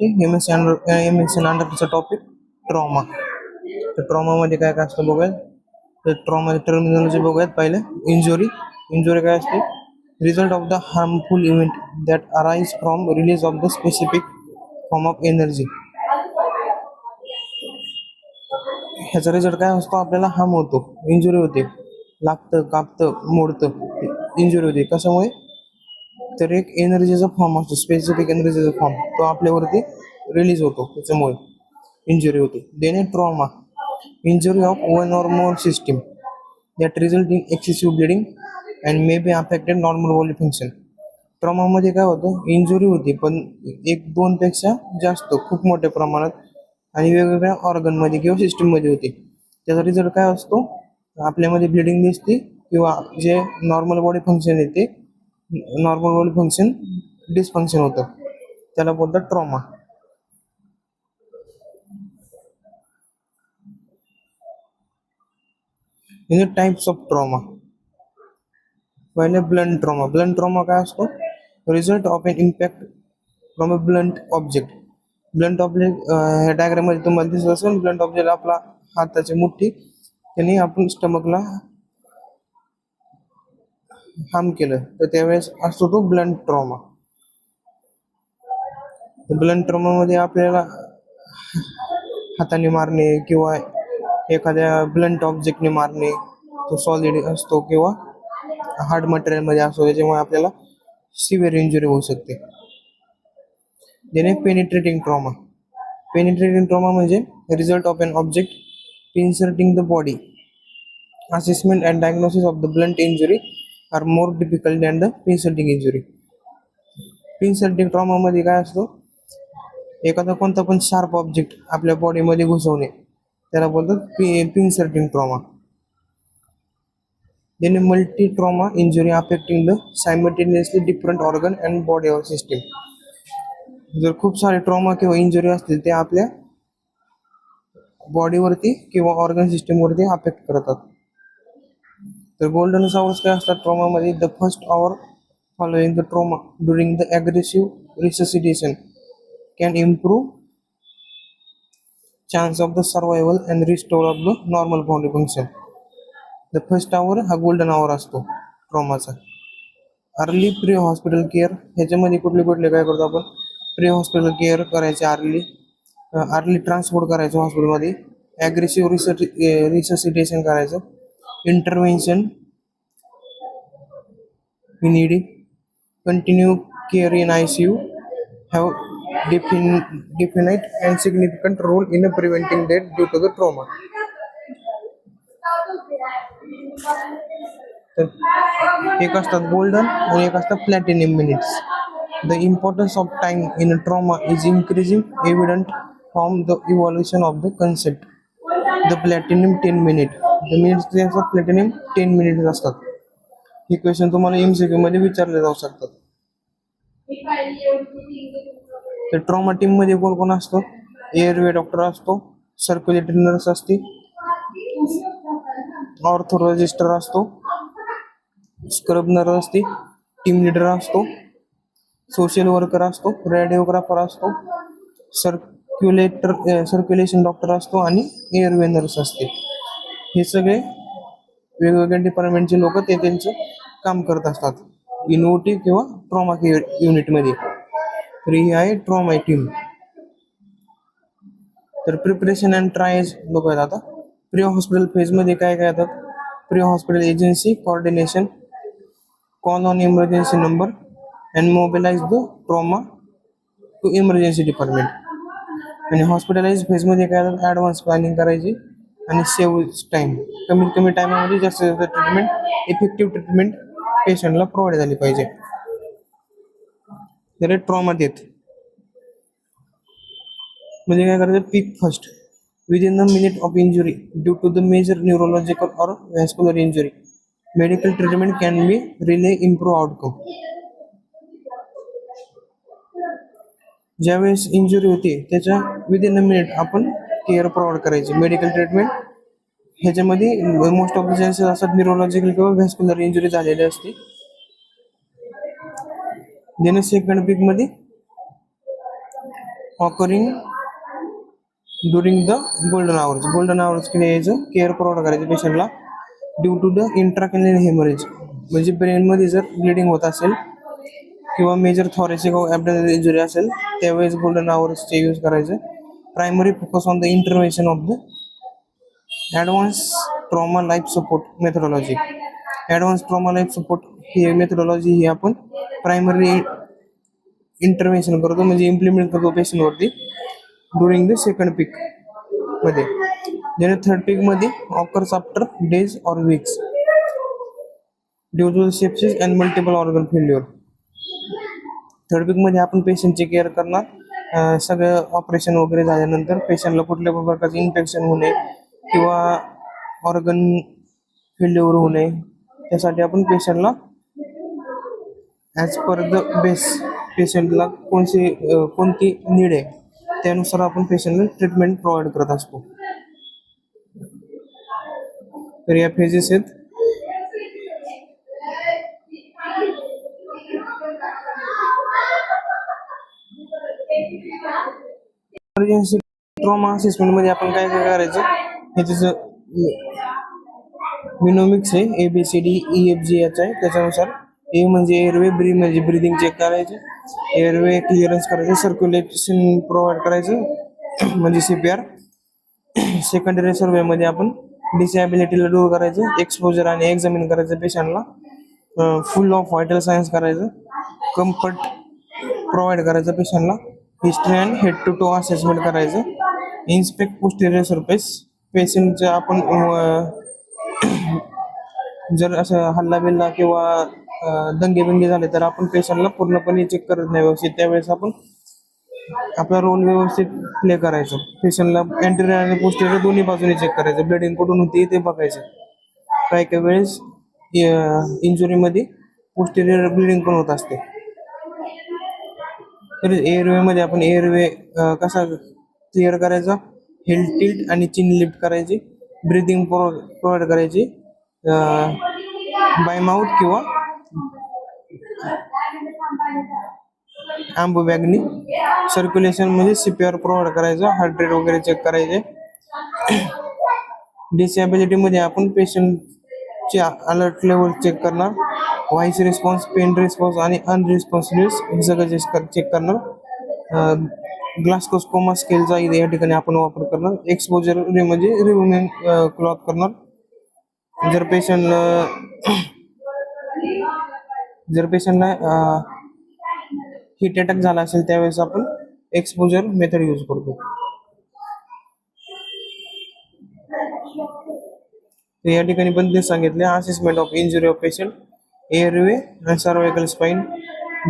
MSc. अंडरचा topic trauma. तर ट्रॉमामध्ये काय काय असतं बघूयात. तर ट्रॉमा टर्मिनॉलॉजी बघूयात. पहिले इंजुरी काय असते? Result of the harmful event that arise from release of the specific form of energy. ह्याचा रिझल्ट काय असतो? आपल्याला हार्म होतो, इंजुरी होते, लागतं, कापतं, मोडतं, इंजुरी होते. कशामुळे? तर एक एनर्जीचा फॉर्म असतो, स्पेसिफिक एनर्जीचा फॉर्म, तो आपल्यावरती रिलीज होतो, त्याच्यामुळे इंजुरी होते. Then trauma, injury of one or more system that result in excessive bleeding and may be affected normal body function. ट्रॉमामध्ये काय होतं? इंजुरी होती, पण एक दोनपेक्षा जास्त, खूप मोठ्या प्रमाणात आणि वेगवेगळ्या ऑर्गनमध्ये किंवा सिस्टीममध्ये होते. त्याचा रिझल्ट काय असतो? आपल्यामध्ये ब्लिडिंग दिसते किंवा जे नॉर्मल बॉडी फंक्शन येते, नॉर्मल बॉडी फंक्शन डिसफंक्शन होतं, त्याला बोलतात ट्रॉमा. Types of trauma. पहिले ब्लंट ट्रॉमा. ब्लंट ट्रॉमा काय असतो? Result of an impact from a blunt object. Blunt object ह्या डायग्राममध्ये तुम्हाला दिसत असेल. ब्लंट ऑब्जेक्ट आपला हाताची मुठ्ठी, त्यांनी आपण स्टमकला हार्म केलं तर त्यावेळेस असतो तो ब्लंट ट्रॉमा. ब्लंट ट्रॉमामध्ये आपल्याला हाताने मारणे किंवा एखाद्या ब्लंट ऑब्जेक्टने मारणे, तो सॉलिड असतो किंवा हार्ड मटेरियलमध्ये असतो, त्याच्यामुळे आपल्याला सिव्हिअर इंजुरी होऊ शकते. Then penetrating trauma. Penetrating trauma म्हणजे result of an object penetrating the body. Assessment and diagnosis of the blunt injury are more difficult than the penetrating injury. Penetrating ट्रॉमामध्ये काय असतो? एखादा कोणता पण शार्प ऑब्जेक्ट आपल्या बॉडीमध्ये घुसवणे, त्याला बोलतात penetrating trauma. Then multi trauma injury affecting the simultaneously different organ and body or system. जर खूप सारे ट्रॉमा किंवा इंजुरी असतील, ते आपल्या बॉडीवरती किंवा ऑर्गन सिस्टीमवरती अफेक्ट करतात. तर गोल्डन आवर्स काय असतात ट्रॉमामध्ये? The first hour following the trauma during the aggressive resuscitation can improve chance of the survival and restore of the normal body function. The first hour हा गोल्डन आवर असतो ट्रॉमाचा. Early pre hospital care, ह्याच्यामध्ये कुठले काय करतो आपण? Pre hospital care करायचे, early transport करायचं हॉस्पिटलमध्ये, ॲग्रेसिव्ह रिससिटेशन करायचं, intervention in ED, continue care in ICU, have definite and significant role in preventing death due to the trauma. तर एक असतात गोल्डन आणि एक असतात platinum minutes. The importance of time in trauma is increasing evident from the evolution of the concept. The platinum 10 minute. The minutes जे असतात platinum 10 minutes असतात. हे क्वेश्चन तुम्हाला MCQ मध्ये विचारले जाऊ शकतात. तर ट्रॉमा टीम मध्ये कोण कोण असतो? एअरवे डॉक्टर असतो, सर्क्युलेटरी नर्स असते, ऑर्थोलॉजिस्ट असतो, स्क्रब नर्स असते, टीम लीडर असतो, सोशल वर्कर असतो, रेडिओग्राफर असतो, सर्क्युलेशन डॉक्टर असतो आणि एअरवे नर्स असते. हे सगळे वेगवेगळ्या डिपार्टमेंटचे लोक ते त्यांचं काम करत असतात इनोव्हेटिव्ह किंवा ट्रॉमा युनिटमध्ये. तर ही आहे ट्रॉमा टीम. तर प्रिपरेशन अँड ट्रायल्स बघूयात आता. प्री हॉस्पिटल फेजमध्ये काय काय येतात? Pre hospital agency coordination, call on emergency number and mobilise the trauma to emergency department. आणि हॉस्पिटलाइज फेजमध्ये काय येतात? ॲडव्हान्स प्लॅनिंग करायची आणि सेव्ह टाईम. कमीत कमी टायमामध्ये जास्तीत जास्त ट्रीटमेंट, इफेक्टिव्ह ट्रीटमेंट पेशंटला प्रोव्हाइड झाली पाहिजे. तर ट्रॉमा डेथ म्हणजे काय करायचं? Peak first within the minute of injury due to the major neurological or vascular injury medical treatment can be really improve outcome. ज्यावेळेस इंजुरी होते त्याच्या विदिन अ मिनिट आपण केअर प्रोव्हाइड करायची, मेडिकल ट्रीटमेंट. ह्याच्यामध्ये most of the chances असतात neurological किंवा vascular injury झालेली असते. देन सेकंड पीक मध्ये occurring during the golden hours. Golden hours केले यायचं केअर प्रोव्हाइड करायचं पेशंटला ड्यू टू द इंट्राक्रॅनियल हेमरेज, म्हणजे ब्रेनमध्ये जर ब्लिडिंग होत असेल किंवा मेजर थॉरेसिक ॲब्डोमिनल इंजुरी असेल त्यावेळेस गोल्डन आवर्सचे यूज करायचं. Primary focus on the intervention of the advance trauma life support methodology. Advance trauma life support ही मेथडॉलॉजी ही आपण प्रायमरी इंटरव्हेन्शन करतो, म्हणजे इम्प्लिमेंट करतो पेशंटवरती ड्युरिंग द सेकंड पीक मध्ये. ज्याने थर्ड पीक मध्ये occurs after days or weeks due to the sepsis and multiple organ failure. Third peak मध्ये आपण पेशंटची केअर करणार. सगळं ऑपरेशन वगैरे झाल्यानंतर पेशंटला कुठल्या प्रकारचं इन्फेक्शन होऊ नये किंवा ऑर्गन फेल्युअर होऊ नये त्यासाठी आपण पेशंटला ॲज पर द बेस पेशंटला कोणती नीड आहे त्यानुसार आपण पेशंटला ट्रीटमेंट प्रोव्हाइड करत असतो. तर या फेजेस आहेत. इमर्जन्सी ट्रॉमा असेसमेंट मध्ये आपण काय काय करायचं हे त्याचं विनोमिक्स आहे, ABCDEFG आहे. त्याच्यानुसार ए म्हणजे एअरवे, ब्री म्हणजे ब्रिदिंग चेक करायचे, एअरवे क्लिअरन्स करायचं, सर्क्युलेशन प्रोव्हाइड करायचं म्हणजे CPR. सेकंडरी सर्वे मध्ये आपण डिसॅबिलिटीला दूर करायचं, एक्सपोजर आणि एक्झामिन करायचं पेशंटला, फुल ऑफ व्हायटल सायन्स करायचं, कम्फर्ट प्रोव्हाइड करायचं पेशंटला, history and head to toe assessment करायचं, इन्स्पेक्ट पोस्टेरियर सरफेस. पेशंटचं आपण जर असं हल्ला बिल्ला किंवा दंगेबिंगे झाले तर आपण पेशंटला पूर्णपणे चेक करत नाही व्यवस्थित. त्यावेळेस आपण आपला रोल व्यवस्थित प्ले करायचं. पेशंटला एंटेरियर आणि पोस्टेरियर दोन्ही बाजूने चेक करायचं, ब्लिडिंग कुठून होती ते बघायचं. काही काही वेळेस इंजुरीमध्ये पोस्टेरियर ब्लिडिंग पण होत असते. तर एअरवे मध्ये आपण एअरवे कसा क्लिअर करायचा, हेल टिल्ट आणि चिन लिफ्ट करायची, ब्रिदिंग प्रोव्हाइड करायची बाय माउथ किंवा आंबू बॅगनी. सर्क्युलेशन म्हणजे CPR प्रोव्हाइड करायचं, हार्ट रेट वगैरे चेक करायचे. डिसॅबिलिटी मध्ये आपण पेशंटचे अलर्ट लेवल चेक करणार, व्हॉइस रिस्पॉन्स, पेन रिस्पॉन्स आणि अनरिस्पॉन्सिव्हनेस हे सगळं चेक करणार. ग्लास्कोस्कोमा स्केलचा या ठिकाणी आपण वापर करणार. एक्सपोजर म्हणजे रिमूव्हिंग क्लॉथ करणार. जर पेशंटला हीट अटॅक झाला असेल त्यावेळेस आपण एक्सपोजर मेथड यूज करतो. या ठिकाणी पण ते सांगितले, assessment of injury of patient, airway and cervical spine,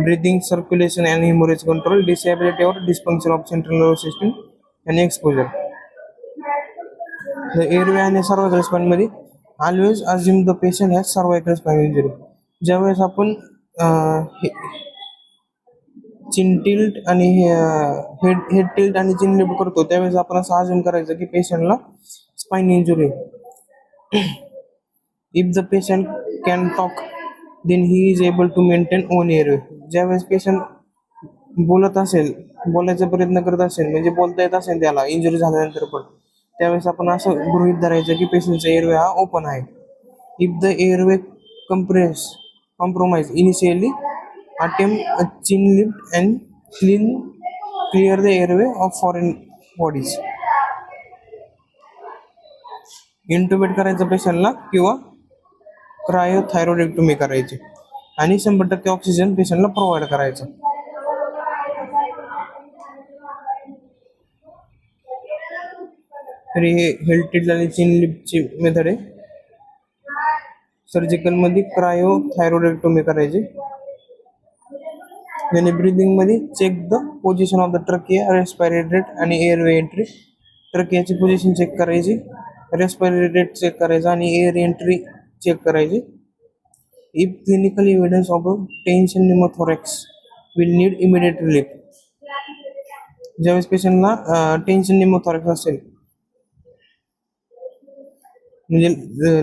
breathing, circulation and hemorrhage control, disability or dysfunction of central nervous system आणि एक्सपोजर. एअरवे आणि सर्वायकल स्पाइन मध्ये always assume the patient has cervical spine injury. ज्यावेळेस आपण chin tilt आणि head tilt आणि chin lift करतो त्यावेळेस आपण असं अज्युम करायचं की पेशंटला spine injury. If the patient can talk then he is able to maintain own airway. ज्यावेळेस पेशंट बोलत असेल, बोलायचा प्रयत्न करत असेल, म्हणजे बोलता येत असेल त्याला इंजुरी झाल्यानंतर पण, त्यावेळेस आपण असं गृहीत धरायचं की पेशंटचा एअरवे हा ओपन आहे. If the airway compromise initially, attempt a chin lift and clear the airway of foreign bodies. Intubate करायचं पेशंटला किंवा क्रायोथायरॉइडेक्टोमी करायची आणि 100% ऑक्सिजन पेशंटला प्रोव्हाइड करायचं. तर हे हेल्थ टिल्ट आणि चिन लिफ्टची मेथड आहे. सर्जिकल मध्ये क्रायोथायरॉइडेक्टोमी करायची. आणि ब्रीदिंग मध्ये check the position of the trachea, respiratory rate आणि एअरवे एंट्री. ट्रकियाची पोझिशन चेक करायची, रेस्पिरेटरी रेट चेक करायचा आणि एअर एंट्री चेक करायची. If clinical evidence of tension pneumothorax will need immediate relief. ज्यावेळेस पेशंटला टेन्शन निमोथोरॅक्स असेल, म्हणजे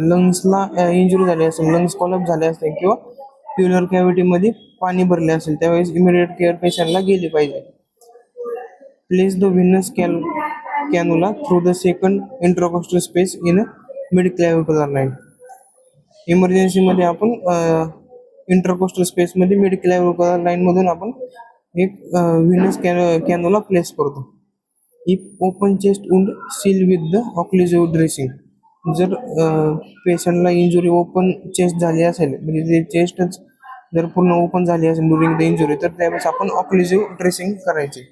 लंग्सला इंजुरी झाली असेल, लंग्स कॉलअप झाले असतील किंवा प्युलर कॅव्हिटी मध्ये पाणी भरले असेल, त्यावेळेस इमिडिएट केअर पेशंटला गेली पाहिजे. Place the venous cannula through the second intercostal space in a mid-clavicular line. इमर्जन्सीमध्ये आपण इंटरकोस्टल स्पेसमध्ये मिड क्लॅव्हिक्युलर लाईनमधून आपण एक व्हिनस कॅनोला प्लेस करतो. If open chest wound seal with the occlusive dressing. जर पेशंटला इंजुरी ओपन चेस्ट झाली असेल, म्हणजे ते चेस्टच जर पूर्ण ओपन झाली असेल ड्युरिंग द इंजुरी, तर त्यावेळेस आपण ऑक्लुझिव्ह ड्रेसिंग करायची.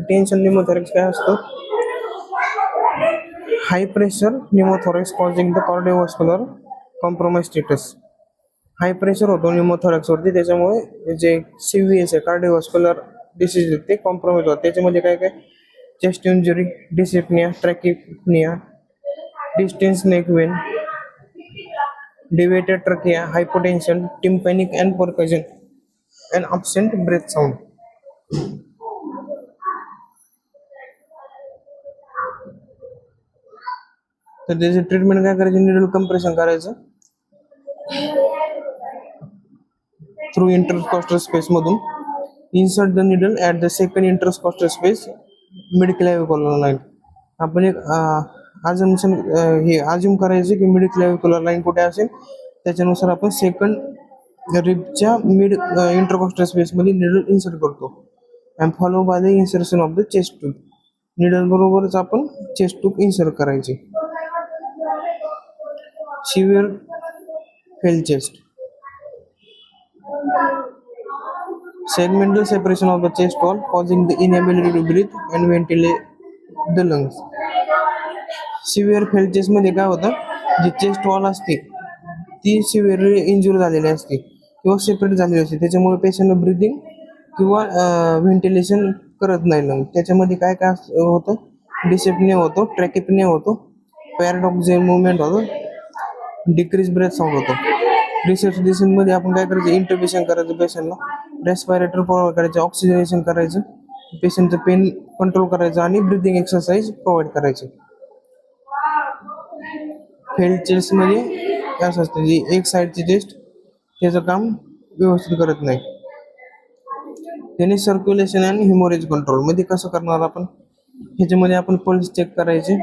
टेन्शन न्यूमोथॉरॅक्स काय असतं? High pressure pneumothorax causing the cardiovascular compromise status. High pressure होतो न्यूमोथॉरॅक्सवरती, त्याच्यामुळे जे CVS आहे कार्डिओव्हास्क्युलर डिसीज ते कॉम्प्रोमाइज होतात. त्याच्यामध्ये काय काय? Chest injury, dyspnea, tachypnea, distended neck vein, deviated trachea, hypotension, tympanic and percussion and absent breath sound. तर त्याचे ट्रीटमेंट काय करायचे? निडल कंप्रेशन करायचं थ्रू इंटरकॉस्टल स्पेस मधून. Insert the needle at the second intercostal space mid clavicular line. आपण एक assumption हे assume करायचे की मिड क्लॅव्हिक्युलर लाईन कुठे असेल, त्याच्यानुसार आपण सेकंड रिबच्या मिड इंटरकॉस्टल स्पेसमध्ये निडल इन्सर्ट करतो. And follow by the insertion of the chest tube. Needle बरोबरच आपण चेस्ट ट्यूब इन्सर्ट करायचे. Severe fail chest. Segmental separation of the chest wall causing the inability to breathe and ventilate the lungs. Severe fail chest मध्ये काय होतं? जी chest wall असते ती सिव्हिअरली injury झालेली असते किंवा सेपरेट झालेली असते, त्याच्यामुळे पेशंटला ब्रिदिंग किंवा व्हेंटिलेशन करत नाही लंग. त्याच्यामध्ये काय काय होतं? डिसेप्निया होतो, ट्रॅकिपनिया होतो, पॅराडॉक्सियल मुवमेंट होतो, डिक्रीज ब्रेथ साऊंड होतो. रिसर्च आपण काय करायचं? इंटरव्हेशन करायचं पेशंटला, रेस्पिरेटर प्रोव्हाइड करायचं, ऑक्सिजनेशन करायचं, पेशंटचं पेन कंट्रोल करायचं आणि ब्रिदिंग एक्सरसाइज प्रोव्हाइड करायचे. फेल चेस्टमध्ये असं असतं जी एक साईडची चेस्ट त्याचं काम व्यवस्थित करत नाही. त्याने सर्क्युलेशन आणि हिमोरेज कंट्रोल मध्ये कसं करणार आपण? ह्याच्यामध्ये आपण पल्स चेक करायचे,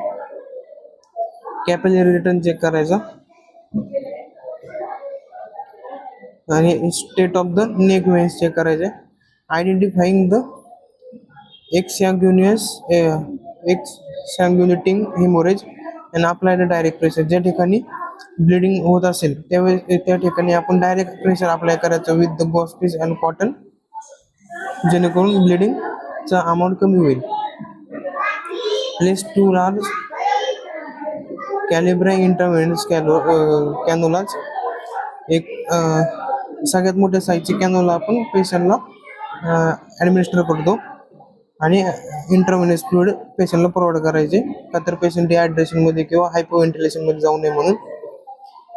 कॅपिलरी रिटर्न चेक करायचा आणि state of the neck veins check करायचे. Identifying the exsanguinating hemorrhage and apply the direct pressure. ज्या ठिकाणी ब्लिडिंग होत असेल त्यावेळेस त्या ठिकाणी आपण डायरेक्ट प्रेशर अप्लाय करायचं with the gauze piece and cotton, जेणेकरून ब्लिडिंगचा अमाऊंट कमी होईल. Place 2 large calibre intravenous cannulas. एक सगळ्यात मोठ्या साईजची कॅनोला आपण पेशंटला ॲडमिनिस्टर करतो आणि इंटरव्हेनस फ्लुइड पेशंटला प्रोव्हाइड करायचे, का तर पेशंट डिहायड्रेशनमध्ये किंवा हायपोव्हेंटिलेशनमध्ये जाऊ नये म्हणून.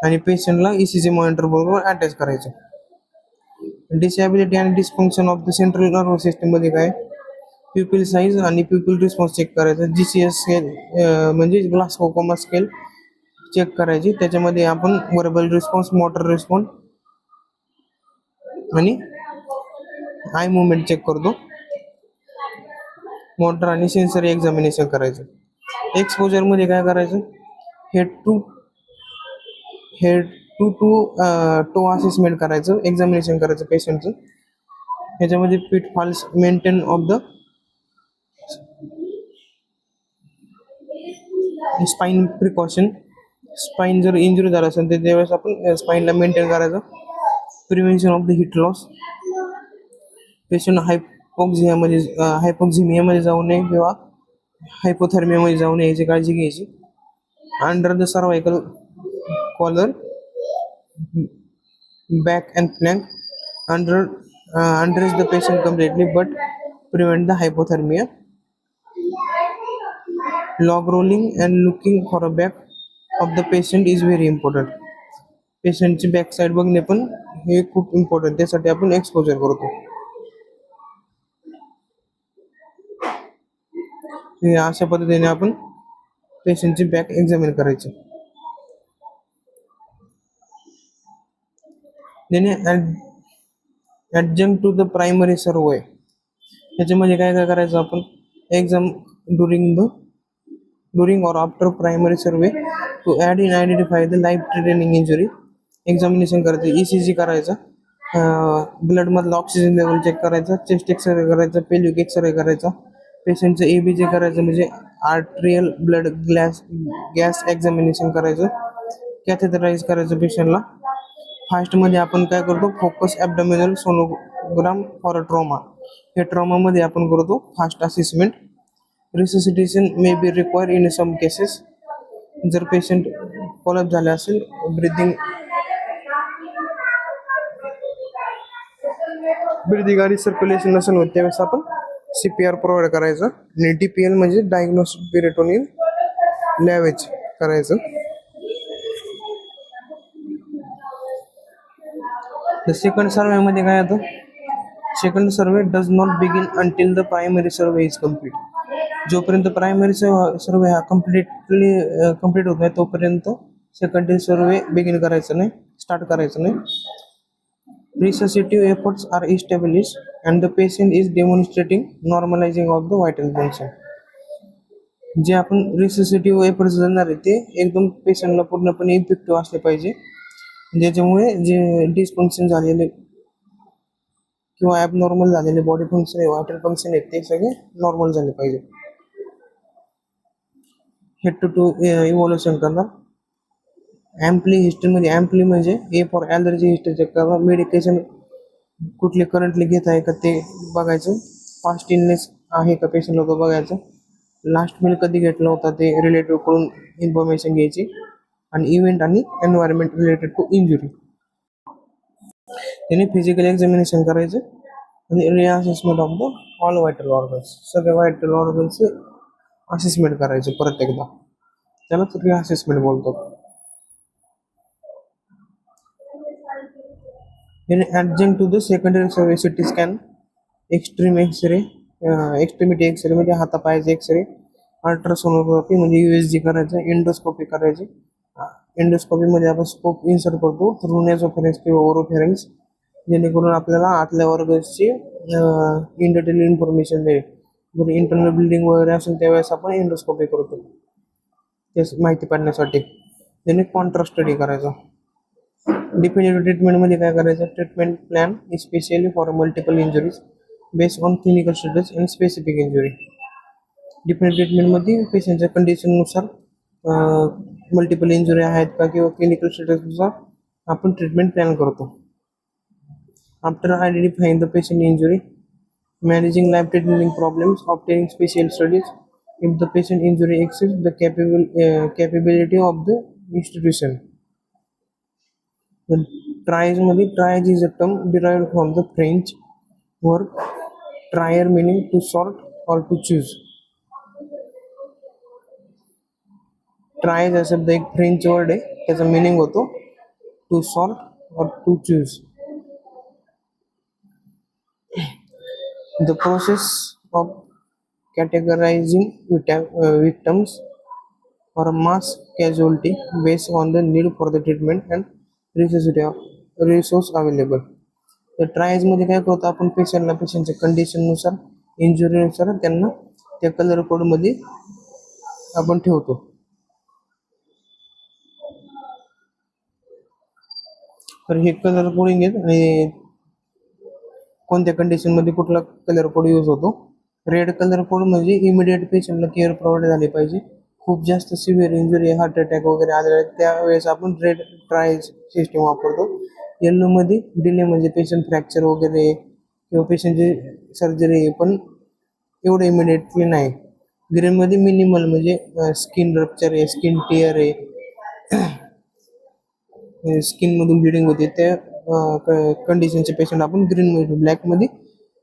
आणि पेशंटला ECG मॉनिटर बरोबर अटॅच करायचं. डिसॅबिलिटी आणि dysfunction of the central nervous सिस्टममध्ये काय? प्युपिल साईज आणि प्युपिल रिस्पॉन्स चेक करायचा. GCS स्केल म्हणजे ग्लासगो कोमा स्केल चेक करायची. त्याच्यामध्ये आपण वर्बल रिस्पॉन्स, मोटर रिस्पॉन्स आणि आय मुवमेंट चेक करतो. मोटर आणि सेन्सरी एक्झामिनेशन करायचं. एक्सपोजरमध्ये काय करायचं? हेड टू टो असेसमेंट करायचं, एक्झामिनेशन करायचं पेशंटचं. ह्याच्यामध्ये pitfalls maintain of the spine precaution. Spine जर इंजुरी झाला असेल तर त्यावेळेस आपण स्पाइनला मेंटेन करायचं. Prevention of the heat loss. Patient हायपोक्झिमियामध्ये जाऊ नये किंवा हायपोथर्मियामध्ये जाऊ नये याची काळजी घ्यायची. Under the cervical collar, back and flank, undress the patient completely but prevent the hypothermia. Log rolling and looking for a back of the patient is very important. पेशंटची बॅक साईड बघणे पण हे खूप इम्पॉर्टंट, त्यासाठी आपण exposure करतो. अशा पद्धतीने आपण पेशंटची बॅक एक्झामिन करायची. ॲडजंक्ट टू द प्रायमरी सर्वे. ह्याच्यामध्ये काय काय करायचं आपण, exam during or after primary survey to add in identify the life threatening injury. Examination करायचं, ECG करायचा, ब्लड मधलं ऑक्सिजन लेवल चेक करायचा, चेस्ट एक्सरे करायचा, पेल्विक एक्सरे करायचा, पेशंटचं ABG करायचं म्हणजे आर्ट्रियल ब्लड गॅस एक्झामिनेशन करायचं, कॅथेटराईज करायचं पेशंटला. फास्टमध्ये आपण काय करतो, focus abdominal sonogram for trauma. हे ट्रॉमामध्ये आपण करतो fast assessment. Resuscitation may be require in some cases. जर पेशंट कोलॅप्स झाले असेल, ब्रिदिंग आणि सर्क्युलेशन नसेल होत, त्यावेळेस आपण CPR प्रोव्हाइड करायचं. आणि DPL म्हणजे डायग्नोस्टिक पेरिटोनियल लॅवेज करायचं. द सेकंड सर्वेमध्ये काय होतं, second survey does not begin until the primary survey is complete. जोपर्यंत प्रायमरी सर्वे हा कम्प्लीट होत नाही तोपर्यंत सेकंडरी सर्वे बिगिन करायचं नाही, स्टार्ट करायचं नाही. Resuscitative efforts are established and the patient is demonstrating normalizing of the vital function. जे आपण रिससिटिव्ह एफर्ट्स देणार आहे ते एकदम पेशंटला पूर्णपणे इफेक्टिव्ह असले पाहिजे, ज्याच्यामुळे जे डिस्फंक्शन झालेले किंवा ॲबनॉर्मल झालेले बॉडी फंक्शन आहे, व्हायटल फंक्शन आहे, ते सगळे नॉर्मल झाले पाहिजे. हेड टू इव्हॉल्युशन करणार. ॲम्पली हिस्ट्रीमध्ये, ॲम्पली म्हणजे A for allergy history check करणं, मेडिकेशन कुठले करंटली घेत आहे का ते बघायचं, पास्ट इलनेस आहे का पेशंटला तो बघायचं, लास्ट मील कधी घेतला होता ते रिलेटिव्हकडून इन्फॉर्मेशन घ्यायची, आणि इव्हेंट आणि एन्व्हायरमेंट रिलेटेड टू इंजुरी. त्याने फिजिकल एक्झामिनेशन करायचं आणि reassessment of the all vital organs. सगळ्या व्हायटल ऑर्गन्सचे असेसमेंट करायचं परत एकदा, त्यालाच रिअसेसमेंट बोलतो. In adjunct to the secondary survey, CT scan, extreme X-ray, extremity X-ray म्हणजे हातापायाचे एक्सरे, अल्ट्रासोनोग्राफी म्हणजे USG करायचं, एंडोस्कोपी करायची. एंडोस्कोपीमध्ये आपण स्कोप इन्सर्ट करतो थ्रू नेझोफेरेन्स किंवा ओरोफेरेन्स, जेणेकरून आपल्याला आतल्या ऑर्गन्सची इंडिटेल इन्फॉर्मेशन मिळेल. जर इंटरनल ब्लिडिंग वगैरे असेल त्यावेळेस आपण एंडोस्कोपी करतो ते माहिती पाडण्यासाठी. त्याने कॉन्ट्रास्ट स्टडी करायचा. डिफिनेटिव्ह ट्रीटमेंटमध्ये काय करायचं, treatment plan specially for multiple injuries based on clinical status and specific injury. Definitive ट्रीटमेंटमध्ये पेशंटच्या कंडिशननुसार मल्टिपल इंजुरी आहेत का किंवा क्लिनिकल स्टेटसनुसार आपण ट्रीटमेंट प्लॅन करतो. After identifying the patient injury, managing life threatening problems, obtaining special studies if the patient injury exceeds the capability of the institution. ट्रायजमध्ये, triage is a term derived from the French word trier meaning to sort or to choose. Triage हा शब्द एक French word आहे, त्याचा meaning होतो to sort or to choose. The process of categorizing victims or mass casualty based on the need for the treatment and resource available. तर ट्रायजमध्ये काय करतो आपण, पेशंटच्या कंडिशननुसार, इंजुरीनुसार त्यांना त्या कलर कोडमध्ये आपण ठेवतो. तर हे कलर कोडिंग आहेत आणि कोणत्या कंडिशनमध्ये कुठला कलर कोड यूज होतो. रेड कलर कोड म्हणजे इमिडिएट पेशंटला केअर प्रोव्हाइड झाली पाहिजे. खूप जास्त सिव्हिअर इंजुरी, हार्ट अटॅक वगैरे आलेला त्यावेळेस आपण रेड ट्रायज सिस्टम वापरतो. येल्लोमध्ये डिले म्हणजे पेशंट फ्रॅक्चर वगैरे किंवा पेशंटची सर्जरी पण एवढं इमिडिएटली नाही. ग्रीनमध्ये मिनिमल म्हणजे स्किन रप्चर आहे, स्किन टिअर आहे, स्किनमधून ब्लिडिंग होते, त्या कंडिशनचे पेशंट आपण ग्रीनमध्ये. ब्लॅकमध्ये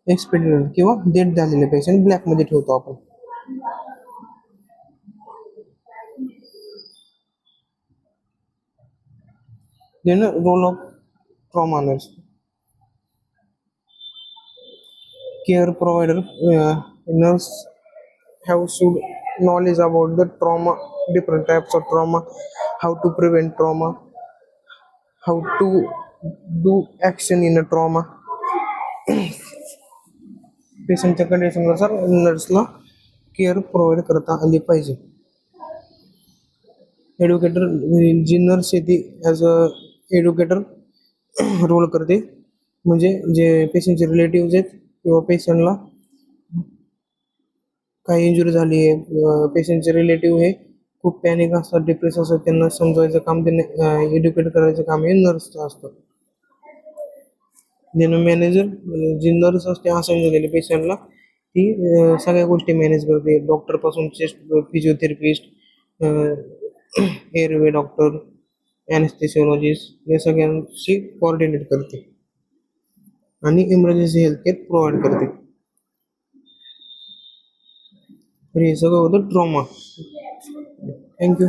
एक्सपेक्टेड किंवा डेथ झालेले पेशंट ब्लॅकमध्ये ठेवतो आपण. Then role of trauma nurse, care provider, nurse have should knowledge about the trauma, different types of trauma, how to prevent trauma, how to do action in a trauma, पेशंटच्या कंडिशननुसार नर्सला care provide करता आली पाहिजे. एड्युकेटर, जी nurse आहे ती as a एड्युकेटर role करते. म्हणजे जे पेशंटचे relatives आहेत किंवा पेशंटला काही इंजुरी झाली आहे, पेशंटचे रिलेटिव्ह हे खूप पॅनिक असतात, डिप्रेस असतात, त्यांना समजवायचं काम, त्यांना एड्युकेट करायचं काम हे नर्सचं असतं. ज्यांना मॅनेजर, जी नर्स असते असाईन झालेली पेशंटला, ती सगळ्या गोष्टी मॅनेज करते. डॉक्टरपासून चेस्ट, फिजिओथेरपिस्ट, एअरवे डॉक्टर, ॲनेस्थेसिओलॉजिस्ट या सगळ्यांशी कोऑर्डिनेट करते आणि इमर्जन्सी हेल्थ केअर प्रोव्हाइड करते. तर हे सगळं होतं ट्रॉमा. थँक्यू.